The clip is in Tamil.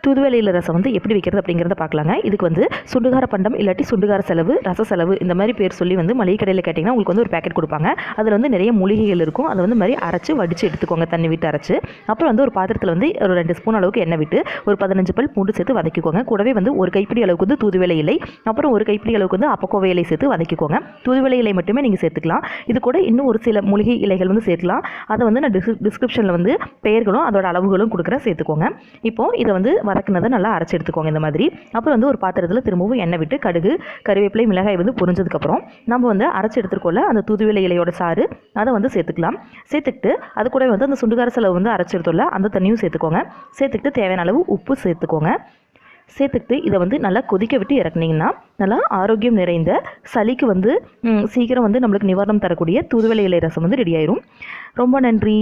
தூதுவளை இலை ரசம் வந்து எப்படி வைக்கிறது அப்படிங்கிறத பார்க்கலாங்க. இதுக்கு வந்து சுண்டுகார பண்டம் இல்லாட்டி சுண்டுகார செலவு, ரச செலவு இந்த மாதிரி பேர் சொல்லி வந்து மளிகை கடையில் கேட்டிங்கன்னா உங்களுக்கு வந்து ஒரு பேக்கெட் கொடுப்பாங்க. அதில் வந்து நிறைய மூலிகைகள் இருக்கும். அதை வந்து மாதிரி அரைச்சி வடித்து எடுத்துக்கோங்க, தண்ணி விட்டு அரைச்சி. அப்புறம் வந்து ஒரு பாத்திரத்தில் வந்து ஒரு 2 ஸ்பூன் அளவுக்கு எண்ணெய் விட்டு ஒரு 15 பல் பூண்டு சேர்த்து வதக்கிக்கோங்க. கூடவே வந்து ஒரு கைப்பிடி அளவுக்கு வந்து தூதுவளை இலை, அப்புறம் ஒரு கைப்பிடி அளவுக்கு வந்து அப்பக்கோவை இலை சேர்த்து வதக்கிக்கோங்க. தூதுவளை இலை மட்டுமே நீங்கள் சேர்த்துக்கலாம். இது கூட இன்னும் ஒரு சில மூலிகை இலைகள் வந்து சேர்க்கலாம். அதை வந்து நான் டிஸ்கிரிப்ஷனில் வந்து பெயர்களும் அதோட அளவுகளும் கொடுக்குறேன், சேர்த்துக்கோங்க. இப்போது இதை வந்து வதக்குனதை நல்லா அரைச்சி எடுத்துக்கோங்க இந்த மாதிரி. அப்புறம் வந்து ஒரு பாத்திரத்தில் திரும்பவும் எண்ணெய் விட்டு கடுகு, கருவேப்பிலை, மிளகாய் வந்து பொரிஞ்சதுக்கப்புறம் நம்ம வந்து அரைச்சி எடுத்துக்கொள்ள அந்த தூதுவளை இலையோட சாறு அதை வந்து சேர்த்துக்கலாம். சேர்த்துக்கிட்டு அது கூட வந்து அந்த சுண்டுகார செலவு வந்து அரைச்சி எடுத்துள்ள அந்த தண்ணியும் சேர்த்துக்கோங்க. சேர்த்துக்கிட்டு தேவையான அளவு உப்பு சேர்த்துக்கோங்க. சேர்த்துக்கிட்டு இதை வந்து நல்லா கொதிக்க விட்டு இறக்குனீங்கன்னா நல்லா ஆரோக்கியம் நிறைந்த சளிக்கு வந்து சீக்கிரம் வந்து நம்மளுக்கு நிவாரணம் தரக்கூடிய தூதுவளை இலை ரசம் வந்து ரெடி ஆயிரும். ரொம்ப நன்றி.